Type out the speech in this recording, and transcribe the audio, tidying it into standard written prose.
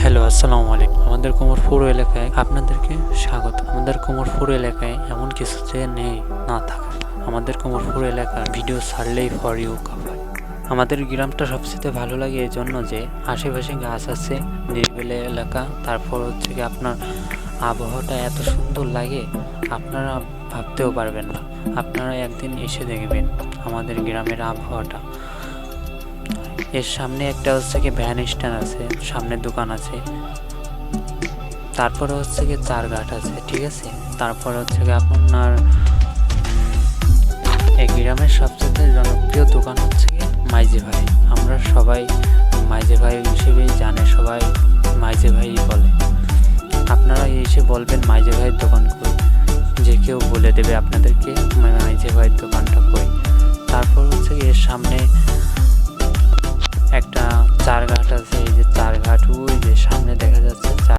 Hello, আসসালামু আলাইকুম। আমাদের কোমরপুর এলাকায় আপনাদেরকে স্বাগত। আমাদের কোমরপুর এলাকায় এমন কিছু যে নেই না থাকে। আমাদের কোমরপুর এলাকা ভিডিও ছাড়লেই ফর ইউ কাপায়। আমাদের গ্রামটা সবচেয়ে ভালো লাগে এই জন্য যে আশেপাশে গাছ আছে, নিরিবিলি এলাকা, তারপর হচ্ছে কি আপনার আবহাওয়াটা এত সুন্দর লাগে আপনারা ভাবতেও পারবেন না। আপনারা একদিন এসে দেখবেন আমাদের গ্রামের আবহাওয়াটা। এর সামনে একটা হচ্ছে কি ভ্যান স্ট্যান্ড আছে, সামনে দোকান আছে, তারপরে হচ্ছে কি চারঘাট আছে, ঠিক আছে। তারপরে হচ্ছে কি আপনার এই গ্রামের সবচেয়ে জনপ্রিয় দোকান হচ্ছে কি মাইজে ভাই। আমরা সবাই মাইজে ভাই হিসেবেই জানে, সবাই মাইজে ভাই বলে। আপনারা এসে বলবেন মাইজে ভাইয়ের দোকান কই, যে কেউ বলে দেবে আপনাদেরকে মাইজে ভাইয়ের দোকানটা কই। তারপর হচ্ছে কি এর সামনে একটা চারঘাট আছে, এই যে চারঘাট, ওই যে সামনে দেখা যাচ্ছে